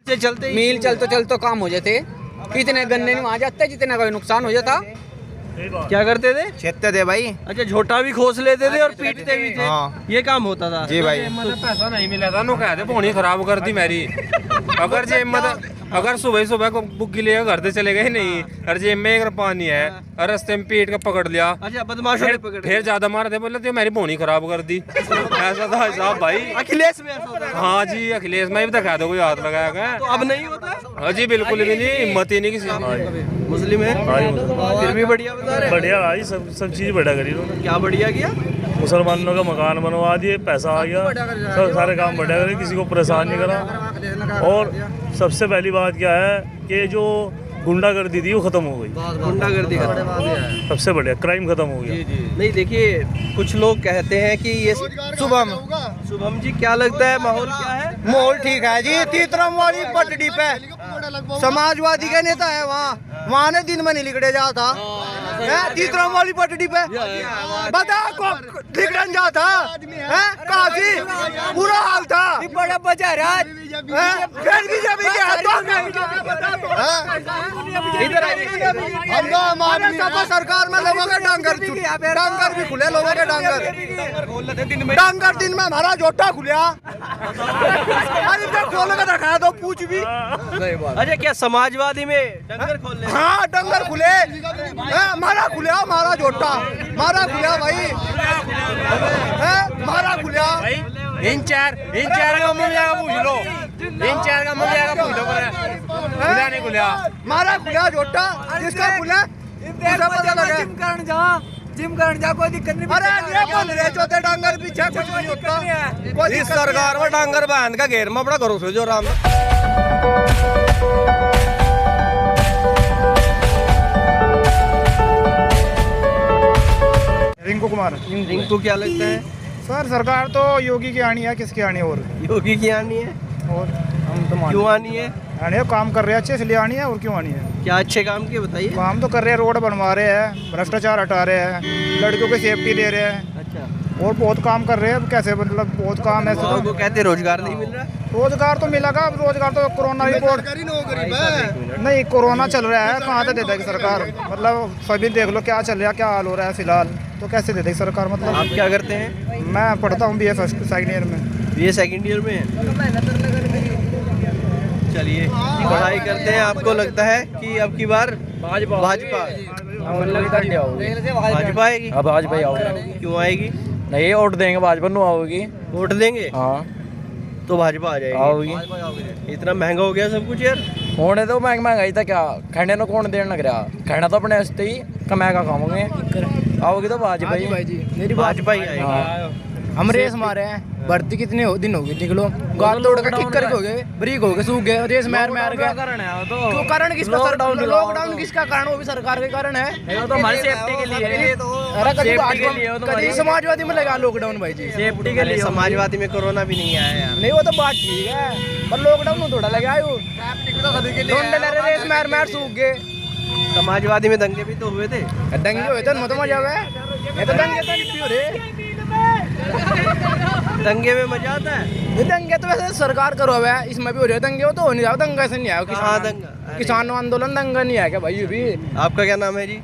चलते मील चलते काम हो जाते, कितने गन्ने नहीं आ जाते, जितना का नुकसान हो जाता। क्या करते थे? छेदते थे भाई। अच्छा, झोटा भी खोस लेते थे और पीटते भी थे। हाँ। ये काम होता था जी भाई। पैसा नहीं मिला था, नो कहते पौनी खराब कर दी मेरी। अगर जेब में अगर सुबह को बुक लिए घर से चले गए नहीं, और जेब में एक पानी है और रास्ते में पीट का पकड़ लिया। अच्छा, बदमाशों ने पकड़ फिर ज्यादा मारे थे, बोले तो मेरी पौनी खराब कर दी। ऐसा था साहब भाई। अखिलेश में ऐसा होता है? हाँ जी, अखिलेश में भी दिखा दो कोई हाथ लगाया गया। तो अब नहीं होता? हाँ जी, बिल्कुल भी नहीं, हिम्मत ही नहीं किसी की। मुस्लिम है फिर भी बढ़िया बता रहे। बढ़िया भाई, सब चीज बढ़िया करी उन्होंने। क्या बढ़िया किया? मुसलमानों का मकान बनवा दिए, पैसा आ गया, सब सारे काम बढ़िया करे, किसी को परेशान नहीं करा। और सबसे पहली बात क्या है कि जो गुंडागर्दी थी वो खत्म हो गई। गुंडागर्दी सबसे बढ़िया क्राइम खत्म हो गया। नहीं, देखिए कुछ लोग कहते हैं कि ये शुभम जी, क्या लगता है माहौल क्या है? माहौल ठीक है जी। तीतरम वाली पटड़ी पे समाजवादी के नेता है, वहाँ ने दिन में नहीं लिखड़े जाता। तीतरम वाली पटड़ी पे बता को लिखड़न जाता है, काफी बुरा हाल था। बड़ा बचा रहा फिर बीजेपी के हाथों में। हमारे सरकार में लोगों के डांगर भी खुले, लोगों के डांगर दिन में हमारा जोटा खुलिया। खोल के रखा तो पूछ भी। अच्छा, क्या समाजवादी में डंगर खोल ले? हाँ, डंगर खुले, हमारा खुलिया, हमारा जोटा हमारा खुलिया भाई, हमारा खुलिया। इन चार का मुझे जाएगा पूछ लो, इन चार का मुझे जाएगा पूछ लो, खुला नहीं खुलिया, हमारा खुलिया जोटा, जिसका खुला जिम करने जा, कोई दिक्कत नहीं। अरे ये बोल रहे चौथे डांगर पीछे कुछ नहीं होता। इस सरकार में डांगर बहन का घेर में अपना करो जो राम। रिंकू कुमार। रिंकू, क्या लगता है? सर सरकार तो योगी की आनी है, किसकी आनी है? और योगी की आनी है। और हम तो क्यों आनी है? आनी है, काम कर रहे हैं अच्छे, इसलिए आनी है। और क्यों आनी है? क्या अच्छे काम किए बताइए। काम तो कर रहे हैं, रोड बनवा रहे हैं, भ्रष्टाचार हटा रहे हैं, लड़कियों को सेफ्टी दे रहे हैं। अच्छा, और बहुत काम कर रहे हैं। कैसे मतलब बहुत काम है। लोगों को कहते रोजगार नहीं मिल रहा। रोजगार तो मिलेगा, अब रोजगार तो कोरोना रिपोर्ट नहीं, कोरोना चल रहा है, कहाँ से दे देगी सरकार? मतलब सभी देख लो क्या चल रहा है, क्या हाल हो रहा है फिलहाल, तो कैसे दे देगी सरकार? मतलब आप क्या करते हैं? मैं पढ़ता हूँ BA फर्स्ट सेकंड ईयर में। ये सेकंड ईयर में है। चलिए, पढ़ाई करते हैं। आपको लगता है कि अब की बार भाजपा भाजपा आएगी? अब भाजपा आओगे। क्यों आएगी? नहीं, वोट देंगे भाजपा नु आओगी। वोट देंगे? हाँ, तो भाजपा आ जाएगी। आओगी। इतना महंगा हो गया सब कुछ यार। होने तो महंगाई था क्या, खाने को कौन देने लग रहा? खाना तो अपने हंसते ही कमा का खाओगे। आओगी तो भाजपा ही। भाजपा ही आएगी। हम रेस मारे हैं, भर्ती कितने दिन हो गए निकलो, गाल तोड़ के ठीक करके हो गए, ब्रीक हो गए, सूख गए, रेस मार गए। क्यों कारण किसका? लॉकडाउन किसका कारण? वो भी सरकार के कारण है। तो हमारी सेफ्टी के लिए, कभी समाजवादी में लगा लॉकडाउन भाई जी, सेफ्टी के लिए। समाजवादी में कोरोना भी नहीं आया यार। नहीं वो तो बात ठीक है, पर लॉकडाउन थोड़ा लगा रेस मार सूख गए। समाजवादी में दंगे भी तो हुए थे। दंगे हुए थे, मजा गया। ये तो दंगे तो नहीं हो रहे। दंगे में मजा आता है। ये दंगे तो वैसे सरकार करो है, इसमें भी हो रहे हैं दंगे, वो तो हो नहीं रहा। दंगा से नहीं आया किसान आंदोलन, दंगा नहीं आया क्या भाई? ये भी। आपका क्या नाम है जी?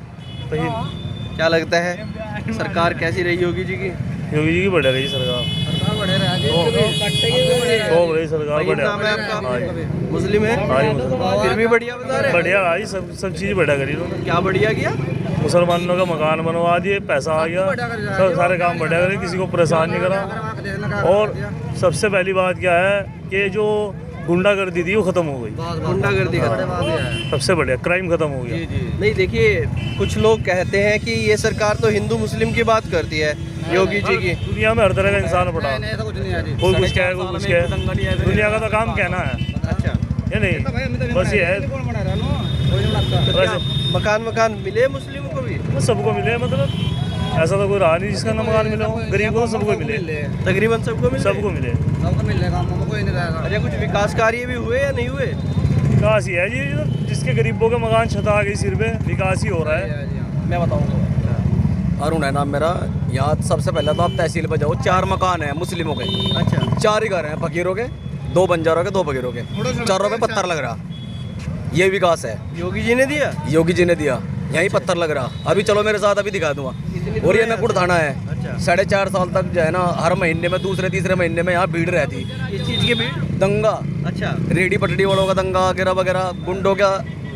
क्या लगता है सरकार कैसी रही योगी जी की? योगी जी की बढ़िया रही सरकार। सरकार बढ़िया। नाम है आपका? मुस्लिम है फिर भी बढ़िया बता रहे। बढ़िया भाई, सब चीज बढ़िया करी उन्होंने। क्या बढ़िया किया? मुसलमानों का मकान बनवा दिए, पैसा आ गया, सब सारे काम बढ़िया करे, किसी को परेशान नहीं करा। और सबसे पहली बात क्या है कि जो गुंडागर्दी थी वो खत्म हो गई। गुंडागर्दी सबसे बढ़िया क्राइम खत्म हो गया। नहीं, देखिए कुछ लोग कहते हैं कि ये सरकार तो हिंदू मुस्लिम की बात करती है योगी जी की। दुनिया में हर तरह का इंसान पड़ा, कोई कुछ कहे, कोई कुछ कहे, दुनिया का तो काम कहना है। अच्छा, ये नहीं, बस ये है। मकान मिले मुस्लिमों को भी? सबको मिले, मतलब ऐसा तो कोई रहा नहीं जिसका ना मकान मिला हो। गरीबों को सबको मिले, तकरीबन सबको मिले। अच्छा, कुछ विकास कार्य भी हुए या नहीं हुए? विकास ही है जी, जिसके गरीबों के मकान छत आ गई सिर पे, विकास ही हो रहा है। मैं बताऊंगा, अरुण है नाम मेरा। यहाँ सबसे पहले तो आप तहसील पर जाओ, 4 मकान है मुस्लिमों के। अच्छा, 4 ही घर हैं फकीरों के। 2 बंजारों के 2 बगैरों के, चारों पे पत्थर लग रहा। ये विकास है, योगी जी ने दिया। योगी जी ने दिया। यहीं पत्थर लग रहा। अभी चलो मेरे साथ, अभी दिखा दूंगा। और ये नकुड़ थाना है। 4.5 साल तक जो है ना, हर महीने में दूसरे तीसरे महीने में यहाँ भीड़ रहती। इस चीज की भीड़, दंगा, अच्छा, रेडी पटड़ी वालों का दंगा वगैरह वगैरह, गुंडों का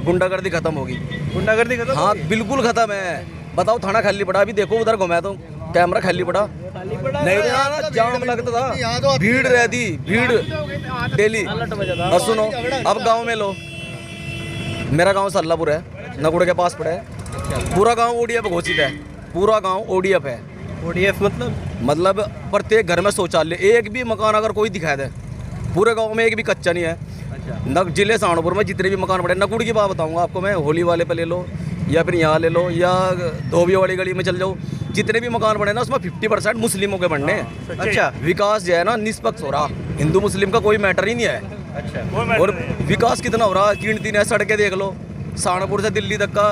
गुंडागर्दी खत्म होगी। गुंडागर्दी खत्म। हाँ बिल्कुल खत्म है। बताओ थाना खाली पड़ा। अभी देखो उधर घुमा तो कैमरा खाली पड़ा। नहीं तो यहाँ ना जाम लगता था, भीड़ रहती, भीड़ डेली। और सुनो, अब गांव में लो, मेरा गांव सल्लापुर है, नकुड़ के पास पड़ा है। पूरा गांव ओडीएफ घोषित है, पूरा गांव ओडीएफ है। ओडीएफ मतलब प्रत्येक घर में शौचालय, एक भी मकान अगर कोई दिखा दे, पूरे गांव में एक भी कच्चा नहीं है। अच्छा, जिले सहारनपुर में जितने भी मकान पड़े, नकुड़ की बात बताऊंगा आपको मैं, होली वाले पे ले लो या फिर यहाँ ले लो या धोबिया वाली गली में चल जाओ, जितने भी मकान बने ना उसमें 50% मुस्लिमों के बनने हैं। अच्छा, विकास जो है ना निष्पक्ष हो रहा, हिंदू मुस्लिम का कोई मैटर ही नहीं है। अच्छा, और विकास कितना हो रहा, गिनती है, सड़कें देख लो, सहारनपुर से दिल्ली तक का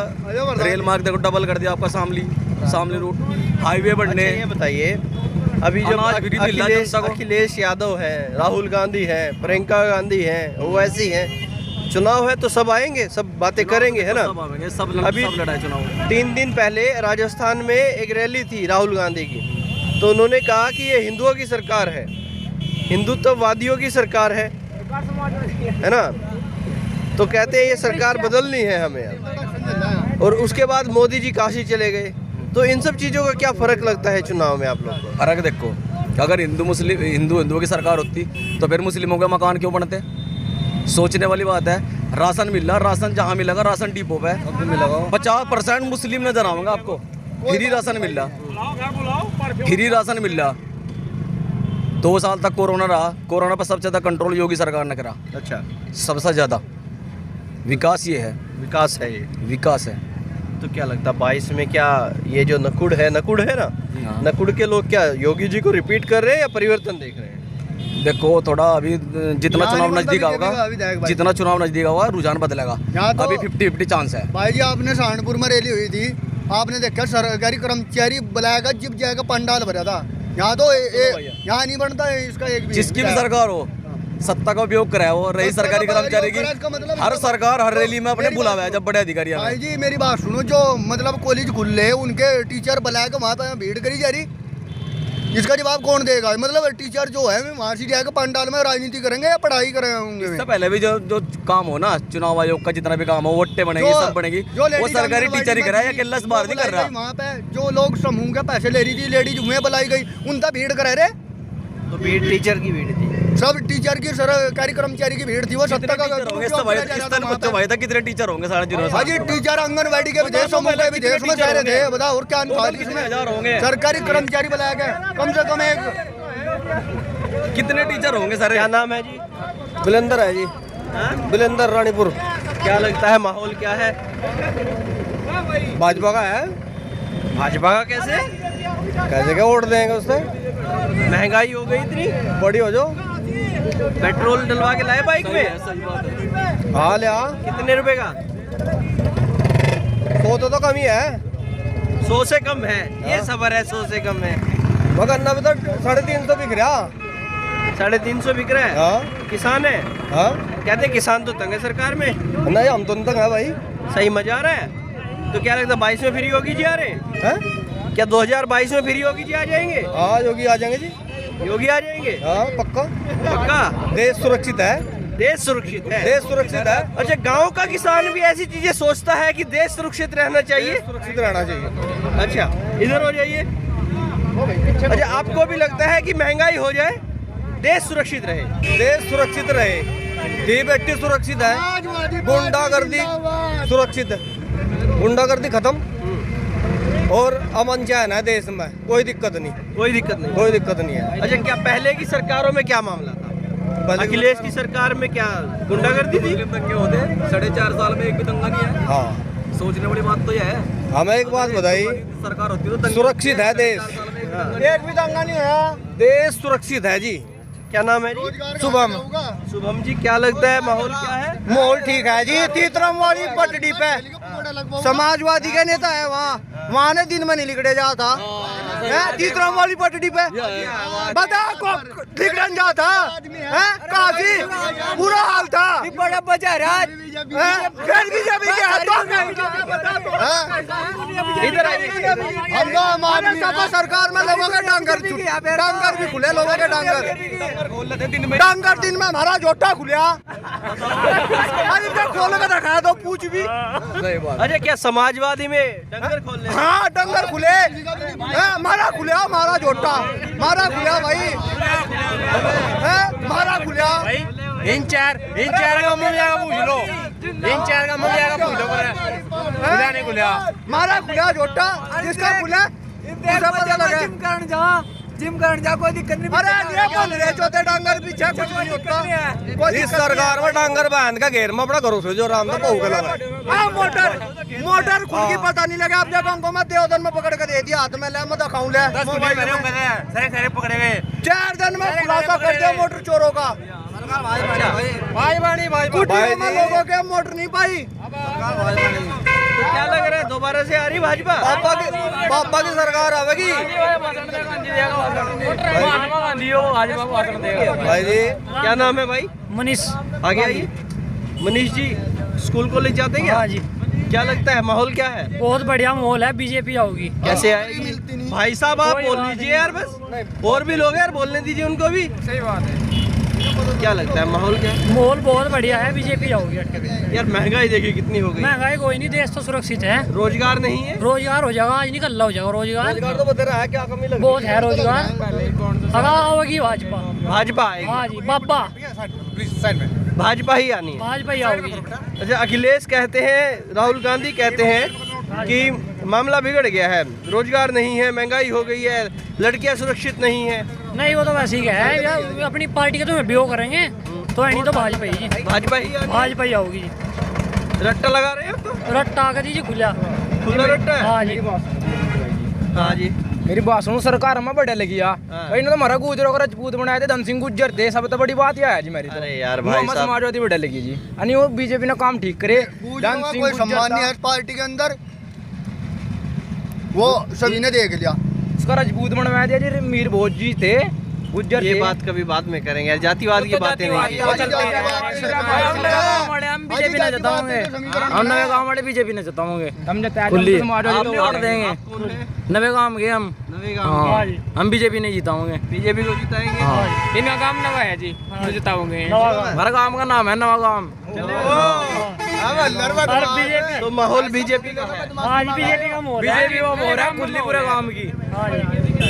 रेल मार्ग देखो, डबल कर दिया आपका शामली रूट, हाईवे बनने। अच्छा, ये बताइए, अभी जब अनाज फ्री मिल रहा है जनता को। अखिलेश यादव है, राहुल गांधी है, प्रियंका गांधी है, ओवैसी है, चुनाव है तो सब आएंगे, सब बातें करेंगे, है ना। अभी सब लड़ाई चुनाव। 3 दिन पहले राजस्थान में एक रैली थी राहुल गांधी की, तो उन्होंने कहा कि ये हिंदुओं की सरकार है, हिंदुत्ववादियों की सरकार है ना। तो कहते हैं ये सरकार बदलनी है हमें अब। और उसके बाद मोदी जी काशी चले गए। तो इन सब चीज़ों का क्या फ़र्क लगता है चुनाव में आप लोग को? फर्क देखो, अगर हिंदुओं की सरकार होती तो फिर मुस्लिमों के मकान क्यों बनते? सोचने वाली बात है। राशन मिल रहा, राशन जहाँ मिलेगा राशन डिपो पे मिलेगा। 50% मुस्लिम नजर आऊंगा आपको। फ्री राशन मिल रहा, फ्री राशन मिल रहा। 2 साल तक कोरोना रहा, कोरोना पर सबसे ज़्यादा कंट्रोल योगी सरकार ने करा। अच्छा, सबसे ज़्यादा विकास ये है, विकास है ये। विकास है। तो क्या लगता है 22 में क्या ये जो नकुड़ है ना, हाँ। नकुड़ के लोग क्या योगी जी को रिपीट कर रहे हैं या परिवर्तन देख रहे हैं? देखो थोड़ा अभी जितना चुनाव नजदीक होगा, जितना चुनाव नजदीक होगा रुझान बदलेगा। अभी 50-50 चांस है। भाई जी आपने सहारनपुर में रैली हुई थी, आपने देखा सरकारी कर्मचारी बुलाएगा जिप जाएगा, पंडाल भरा था। यहाँ तो यहाँ नहीं बनता है इसका एक भी। जिसकी भी सरकार हो, सत्ता का उपयोग कराया हो, रही सरकारी कर्मचारी की। हर सरकार हर रैली में अपने बुलावा है जब बड़े अधिकारी आए। भाई जी मेरी बात सुनो, जो मतलब कॉलेज खुले हैं उनके टीचर बुलाएगा वहाँ पे भीड़ करी जा रही, इसका जवाब कौन देगा? मतलब टीचर जो है वहाँ से जाएगा पंडाल में राजनीति करेंगे या पढ़ाई करेंगे? इससे पहले भी जो काम हो ना, चुनाव आयोग का जितना भी काम हो, वोटें बनेगी, सब बनेगी, वो सरकारी टीचर ही कराया, किल्लस बाहर नहीं कर रहा। वहाँ पे जो लोग समूह के पैसे ले रही थी, लेडीज उन्हें बुलाई गई, उनका भीड़ करा रहे। तो भीड़ टीचर की भीड़ थी, सब टीचर की सरकारी कर्मचारी की भीड़ थी। वो सत्ता का भाई था, कितने टीचर होंगे सारे जिन्होंने? हाँ जी, टीचर आंगनबाड़ी के विदेश समूह के विदेश में जा रहे थे। बताओ और क्या हजार होंगे सरकारी कर्मचारी बुलाया गया, कम से कम एक। कितने टीचर होंगे सारे? क्या नाम है जी? बुलंदर है जी, बुलंदर रानीपुर। क्या लगता है माहौल क्या है? भाजपा का है। भाजपा का कैसे क्या वोट देंगे उससे? महंगाई हो गई इतनी, बड़ी हो जाओ। पेट्रोल डलवा के लाए बाइक में? हाँ ले आ। कितने रुपए का? 100 तो कम ही है। 100 से कम है, ये सबर है, 100 से कम है। मगर ना तो 350 बिक रहा। 350 बिक रहा है। हाँ किसान है, हाँ, कहते किसान तो तंग है सरकार में। नहीं हम तो तंग है भाई। सही मजा आ रहा है। तो क्या लगता है 22 में फ्री योगी जी आ रहे हैं? हैं? क्या 2022 में फ्री योगी जी आ जाएंगे? हाँ योगी आ जाएंगे जी। योगी आ जाएंगे? हाँ पक्का। पक्का? देश सुरक्षित है, देश सुरक्षित है। देश सुरक्षित है। अच्छा, गांव का किसान भी ऐसी चीजें सोचता है कि देश सुरक्षित रहना चाहिए? सुरक्षित रहना चाहिए। अच्छा, इधर हो जाइए। अच्छा, आपको भी लगता है कि महंगाई हो जाए, देश सुरक्षित रहे? देश सुरक्षित रहे, दी बेटी सुरक्षित है, गुंडागर्दी सुरक्षित है, गुंडागर्दी खत्म और अमन चैन है देश में, कोई दिक्कत नहीं। कोई दिक्कत नहीं, कोई दिक्कत नहीं है। अच्छा, क्या पहले की सरकारों में क्या मामला था? अखिलेश की सरकार में क्या गुंडागर्दी थी? दंगे होते 4.5 साल में एक भी दंगा नहीं है। हाँ, सोचने वाली बात तो यह है। हमें एक बात बताई, सरकार होती तो सुरक्षित है देश, एक भी दंगा नहीं हुआ, देश सुरक्षित है जी। क्या नाम है जी? शुभम। शुभम जी, क्या लगता है माहौल क्या है? माहौल ठीक है जी। तीतरम वाली पटड़ी पे समाजवादी के नेता है, वहाँ ने दिन में नहीं निकले जाता। तीसरा वाली पटड़ी पे बता को दिखन जाता है काशी बुरा हाल था बड़ा बचा रहा फिर बीजेपी के हाथों में इधर हम तो हमारे सपा सरकार में लोगों के डांगर भी खुले लोगों के डांगर दिन में हमारा जोटा खुलिया अरे खोल के रखा तो पूछ भी अच्छा क्या समाजवादी में डंगर खोल ले? हाँ डंगर खुले मारा खुलिया मारा जोटा मारा खुलिया भाई मारा खुलिया इन चार का मुझे पूछ लो खुला नहीं खुला मारा खुलिया जोटा जिसका खुला उसे पता लगा जिम करने जा कोई दिक्कत नहीं अरे ये बोल रहे चौथे डांगर पीछे कुछ नहीं होता इस सरकार में डांगर बांध का घेर में अपना करो जो राम तो पहू के लगा मोटर खुल की पता नहीं लगा आप जगह को मत देवदन में पकड़ के दे दिया हाथ में ले मैं दिखाऊं ले पकड़े गए 4 दिन में खुलासा कर दिया मोटर चोरों का भाई लोगों के मोटर नहीं पाई तो क्या लग रहा है दोबारा से आ रही भाजपा? पापा की सरकार आवेगी भाई जी क्या नाम है भाई? मनीष आगे आइए। मनीष जी स्कूल कॉलेज जाते हैं क्या? हाँ जी। क्या लगता है माहौल क्या है? बहुत बढ़िया माहौल है, बीजेपी आओगी। कैसे आएगी? भाई साहब आप बोल लीजिए यार, बस और भी लोग यार बोलने दीजिए उनको भी। सही बात है। क्या लगता है माहौल क्या है? माहौल बहुत बढ़िया है, बीजेपी आओगी। यार महंगाई देखिए कितनी हो गई। महंगाई कोई नहीं, देश तो सुरक्षित है। रोजगार नहीं है? रोजगार हो जाएगा, आज निकल हो जाएगा रोजगार तो बता रहा है क्या कमी लगी बहुत है रोजगार। अगर आओगी भाजपा। भाजपा आएगी? हाँ जी बाबा भाजपा ही आनी है। भाजपा ही आओगी। अच्छा अखिलेश कहते हैं, राहुल गांधी कहते हैं कि मामला बिगड़ गया है, रोजगार नहीं है, महंगाई हो गई है, लड़कियां सुरक्षित नहीं है। नहीं वो तो वैसे ही है यार, अपनी पार्टी का तो विरोध करेंगे तो नहीं तो भाजपा ही भाजपा ही भाजपा ही आओगी। रट्टा लगा रहे हैं आप तो? रट्टा कर दीजिए खुला खुला रट्टा है? हाँ जी। हाँ जी मेरी बात सुनो, सरकार हमें बढ़िया लगी भाई ने तो हमारा गुजरों को राजपूत बनाए थे, धन सिंह गुज्जर थे, सब तो बड़ी बात है जी मेरी। अरे यार भाई साहब समाजवादी बढ़िया लगी जी, यानी वो बीजेपी ने काम ठीक करे। धन सिंह कोई सम्मान नहीं है पार्टी के अंदर, वो सभी ने देख लिया, उसका राजपूत बनवाया दिया जी। मीर भोज जी थे गुज्जर, ये बात कभी बाद में करेंगे यार, जातिवाद की बातें नहीं। हम बीजेपी ने जिताओगे, हम नवे गाँव वाले बीजेपी ने जिताओगे, हम वोट देंगे नवे गाँव के। हम हम बीजेपी नहीं जिताओगे, बीजेपी को जिताएंगे। इनका काम नवा है जी, हम जिताओगे। हमारा गाँव का नाम है नवा गाँव। तो माहौल बीजेपी का है? आज बीजेपी का माहौल है, बीजेपी वो बोल रहा है कुल्ली पूरे काम की।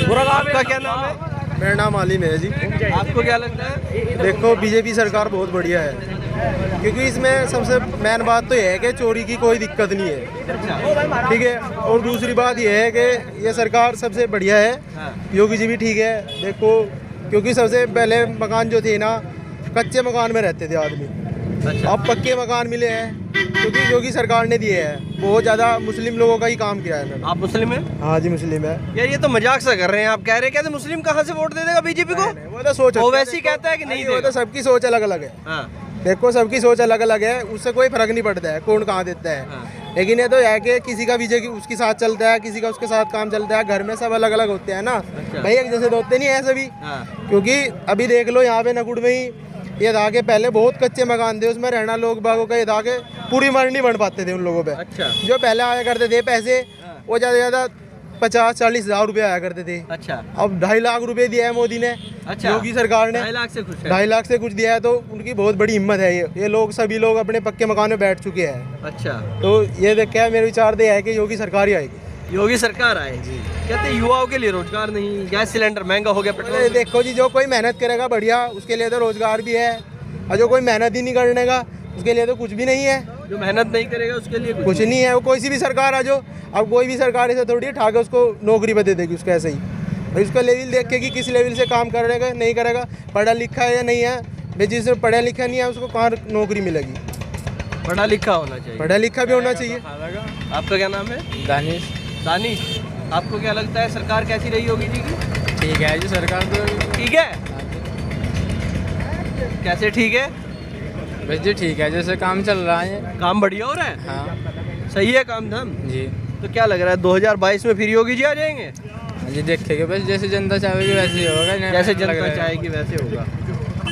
पूरा गाँव का क्या नाम है? मेरा नाम आलिम है जी। आपको क्या लगता है? देखो बीजेपी सरकार बहुत बढ़िया है, क्योंकि इसमें सबसे मेन बात तो यह है कि चोरी की कोई दिक्कत नहीं है, ठीक है। और दूसरी बात यह है कि ये सरकार सबसे बढ़िया है। योगी जी भी ठीक है देखो, क्योंकि सबसे पहले मकान जो थे ना, कच्चे मकान में रहते थे आदमी, अब पक्के मकान मिले हैं, क्योंकि योगी सरकार ने दिए हैं। बहुत ज़्यादा मुस्लिम लोगों का ही काम किया है इन्होंने। आप मुस्लिम हैं? हाँ जी मुस्लिम है। यार ये तो मजाक सा कर रहे हैं, आप कह रहे हैं मुस्लिम कहाँ से वोट दे देगा बीजेपी को? वो तो सोच, वो वैसे ही कहता है कि नहीं वो देगा। तो सबकी सोच अलग अलग है। हाँ। देखो सबकी सोच अलग अलग है, उससे कोई फर्क नहीं पड़ता है कौन कहाँ देता है। लेकिन ये तो है कि किसी का बीजेपी उसके साथ चलता है, किसी का उसके साथ काम चलता है, घर में सब अलग अलग होते हैं ना भाई, एक जैसे तो होते नहीं है सभी। क्योंकि अभी देख लो यहाँ पे नकुड़ में ही ये था के पहले बहुत कच्चे मकान थे, उसमें रहना लोग बागों का, ये था के पूरी मर नहीं बन पाते थे उन लोगों पे। अच्छा। जो पहले आया करते थे पैसे वो ज़्यादा से ज़्यादा 50-40 हज़ार रुपये आया करते थे। अच्छा। अब 2.5 लाख रुपए दिया है मोदी ने। अच्छा। योगी सरकार ने 2.5 लाख से खुश है? 2.5 लाख से कुछ दिया है, तो उनकी बहुत बड़ी हिम्मत है। ये लोग सभी लोग अपने पक्के मकान में बैठ चुके हैं। अच्छा। तो ये देख के मेरे विचार दे है कि योगी सरकार ही आएगी। योगी सरकार आएगी। कहते हैं युवाओं के लिए रोजगार नहीं, गैस सिलेंडर महंगा हो गया, अरे पेट्रोल। देखो जी, जो कोई मेहनत करेगा बढ़िया उसके लिए तो रोजगार भी है, और जो कोई मेहनत ही नहीं करने का उसके लिए तो कुछ भी नहीं है। जो मेहनत नहीं करेगा उसके लिए कुछ नहीं है। वो कोई सी भी सरकार आ जाओ, अब कोई भी सरकार ऐसे थोड़ी उठा के उसको नौकरी पर दे देगी उसको ऐसे ही। भाई उसका लेवल देख के कि किस लेवल से काम करेगा नहीं करेगा, पढ़ा लिखा है या नहीं है। भाई जिसने पढ़ा लिखा नहीं है उसको कहाँ नौकरी मिलेगी? पढ़ा लिखा होना चाहिए। पढ़ा लिखा भी होना चाहिए। आपका क्या नाम है? दानिश। दानिश, आपको क्या लगता है सरकार कैसी रही होगी जी की? ठीक है जी सरकार तो ठीक है। कैसे ठीक है? बस जी ठीक है, जैसे काम चल रहा है। काम बढ़िया हो रहा है? हाँ सही है काम धाम जी। तो क्या लग रहा है 2022 में फिर योगी जी आ जाएंगे? जी देखेंगे बस, जैसे जनता चाहेगी वैसे ही होगा। जैसे जनता चाहेगी वैसे होगा।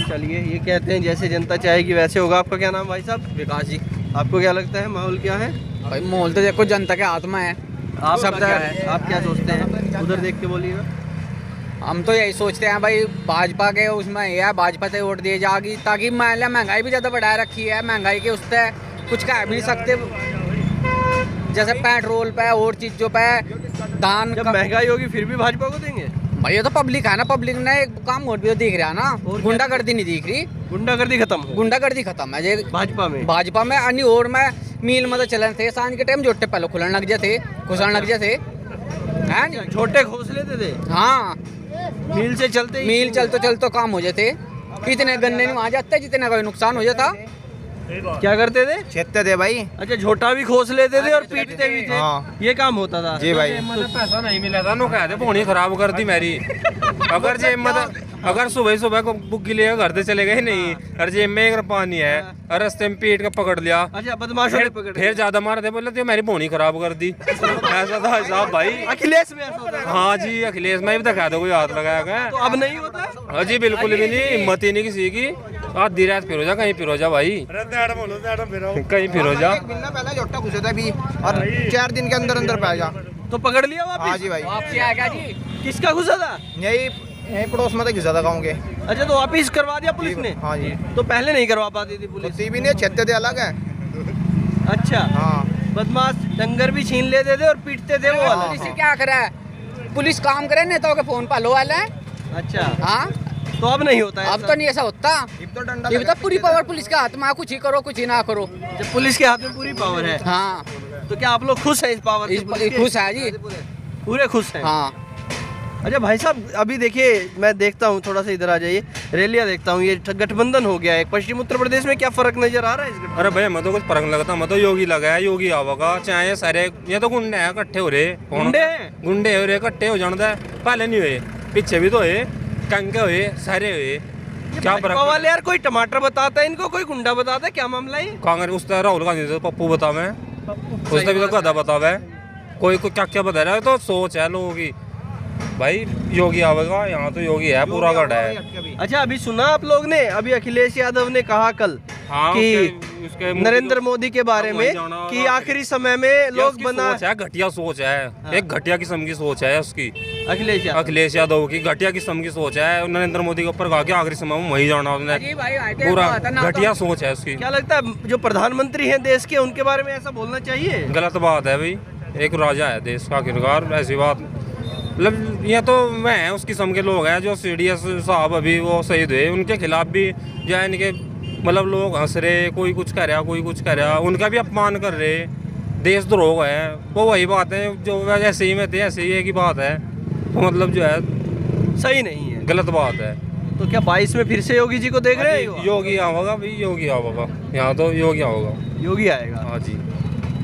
चलिए, ये कहते हैं जैसे जनता चाहेगी वैसे होगा। आपका क्या नाम भाई साहब? विकास जी। आपको क्या लगता है माहौल क्या है? भाई माहौल तो देखो जनता के हाथ में है। आप सब क्या जगह है? आप क्या सोचते हैं? उधर देख के बोलिएगा। हम तो यही सोचते हैं भाई, भाजपा के उसमें ये है, भाजपा से वोट दिए जाएगी, ताकि मान लिया महंगाई भी ज़्यादा बढ़ा रखी है, महंगाई के उससे कुछ कह भी नहीं सकते। जैसे पेट्रोल पे और चीज़ों पे दान जब महंगाई होगी फिर भी भाजपा को देंगे? भाई ये तो पब्लिक है ना, पब्लिक ने एक काम और भी तो दिख रहा है ना, गुंडागर्दी नहीं दिख रही। गुंडागर्दी खत्म हो? गुंडागर्दी खत्म है जे भाजपा में अन्य और में मील मतलब चलन थे सांझ के टाइम, जोटे पहले खुलन लग जाते, घुसन लग जाते हैं नहीं? छोटे घोंस लेते थे। हाँ, मील से चलते ही मील चलते काम हो जाते, इतने गन्ने नहीं वहाँ जाते जितना कोई नुकसान हो जाता। क्या करते थे? छेदते थे भाई। अच्छा, झोटा भी खोस लेते थे और पीटते भी थे। हाँ। ये काम होता था जी भाई। पैसा नहीं मिला था, नो कहते पौनी खराब कर दी मेरी। अगर जेब में अगर सुबह को बुग्गी लेकर घर से चले गए नहीं, और जेब में 1 रुपया नहीं है, और रास्ते में पीट के पकड़ लिया। अच्छा, बदमाशों ने पकड़ फिर ज्यादा मार दे, बोले तो मेरी पौनी खराब कर दी। ऐसा था साहब भाई। अखिलेश में ऐसा होता है? हाँ जी, अखिलेश में भी दिखा दो कोई हाथ लगाया गया। तो अब नहीं होता? हाँ जी, बिल्कुल भी नहीं, हिम्मत ही नहीं किसी की। आधी रात फिर हो जा, कहीं फिर हो जा भाई, कहीं फिर हो जा। पहले जोटा घुसे थे अभी, और 4 दिन के अंदर अंदर पाएगा तो पकड़ लिया वापस? हाँ जी भाई। वापसी आएगा जी। किसका घुसा था? यही पड़ोस में तो घुसा था गाँव के। अच्छा, तो वापिस करवा दिया पुलिस ने? हाँ जी। तो पहले नहीं करवा पाती थी पुलिस? भी नहीं, छेदते थे अलग है। अच्छा, हाँ। बदमाश डंगर भी छीन लेते थे और पीटते थे वो वाला। पुलिस क्या करे, पुलिस काम करे नेताओं के फोन पर लो वाला है। अच्छा, हाँ, तो अब नहीं होता है अब ऐसा? तो नहीं ऐसा होता। ये तो पूरी पावर पुलिस के हाथ में, कुछ ही करो कुछ ही ना करो। जब पुलिस के हाथ में पूरी पावर है, हाँ, तो क्या आप लोग खुश हैं इस पावर से? पुलिस के? खुश है जी, पूरे खुश हैं? हाँ। अच्छा भाई साहब, अभी देखिए, मैं देखता हूँ, थोड़ा सा इधर आ जाइए, रैलियाँ देखता हूँ, ये गठबंधन हो गया है पश्चिम उत्तर प्रदेश में। क्या फर्क नजर आ रहा है इस गठबंधन? अरे भाई, मैं तो कुछ फर्क लगता, मैं तो योगी लगा है, योगी आवागा चाहे सारे। ये तो गुंडे हैं, इकट्ठे हो रहे। गुंडे हो रहे, इकट्ठे हो जाना था। पहले नहीं हुए, पीछे भी तो हुए, कंके हुए, सारे हुए। क्या फर्क वाले यार, कोई टमाटर बताता है इनको, कोई गुंडा बताता है, क्या मामला है? कांग्रेस उस तरह राहुल गांधी तो पप्पू बतावे, उस भी तो गधा बतावे, कोई क्या क्या बता रहा है। तो सोच है लोगों की भाई, योगी आवेगा, यहाँ तो योगी है, पूरा गढ़ है। अच्छा, अभी सुना आप लोग ने, अभी अखिलेश यादव ने कहा कल कि नरेंद्र मोदी के बारे में कि आखिरी समय में लोग बना है, घटिया सोच है। एक घटिया किस्म की सोच है उसकी, अखिलेश यादव की घटिया किस्म की सोच है। नरेंद्र मोदी के ऊपर कहा कि आखिरी समय में वही जाना, पूरा घटिया सोच है उसकी। क्या लगता है जो प्रधानमंत्री हैं देश के, उनके बारे में ऐसा बोलना चाहिए? गलत बात है भाई, एक राजा है देश का, आखिरकार ऐसी बात। मतलब ये तो मैं उस किस्म के लोग हैं जो CDS साहब अभी वो शहीद हुए, उनके खिलाफ भी जो है इनके मतलब लोग हंस रहे, कोई कुछ कह रहा, कोई कुछ कह रहा, उनका भी अपमान कर रहे, देशद्रोह है वो। वही बात है जो ऐसे ही में थे, ऐसे ही एक ही बात है, तो मतलब जो है सही नहीं है, गलत बात है। तो क्या 22 में फिर से योगी जी को देख रहे हैं? योगी आवेगा भाई, योगी आवेगा, यहाँ तो योगी आवेगा, योगी आएगा। हाँ जी,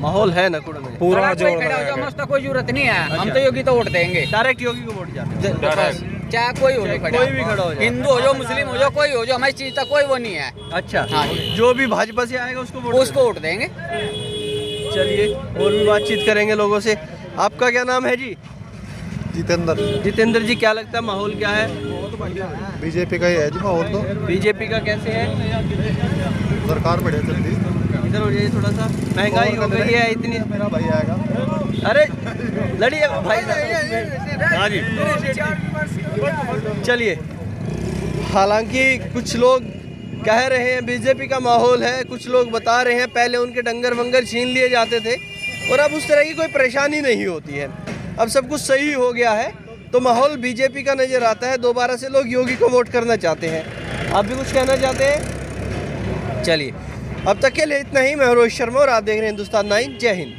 माहौल है नकुड़ में पूरा जोर तो कोई जरूरत नहीं है, हम तो योगी तो वोट देंगे, डायरेक्ट योगी को वोट जाते हैं। चाहे कोई हो, कोई भी खड़ा हो जाए, हिंदू हो जाओ, मुस्लिम हो जाओ, कोई हो जाओ, हमारी चीज का कोई वो नहीं है। अच्छा, हाँ, जो भी भाजपा से आएगा उसको वोट देंगे। चलिए, और भी बातचीत करेंगे लोगों से। आपका क्या नाम है जी? जितेंद्र जी, क्या लगता है माहौल क्या है? बीजेपी का ही है जी माहौल तो। बीजेपी का कैसे है? सरकार बढ़िया चल रही है। इधर हो जाइए थोड़ा सा, महंगाई हो गई है इतनी। मेरा भाई आएगा। अरे लड़िए भाई। हाँ जी, चलिए। हालांकि कुछ लोग कह रहे हैं बीजेपी का माहौल है, कुछ लोग बता रहे हैं पहले उनके डंगर वंगर छीन लिए जाते थे और अब उस तरह की कोई परेशानी नहीं होती है, अब सब कुछ सही हो गया है। तो माहौल बीजेपी का नज़र आता है, दोबारा से लोग योगी को वोट करना चाहते हैं। आप भी कुछ कहना चाहते हैं? चलिए, अब तक के लिए इतना ही। मैं रोहित शर्मा और आप देख रहे हैं हिंदुस्तान 9। जय हिंद।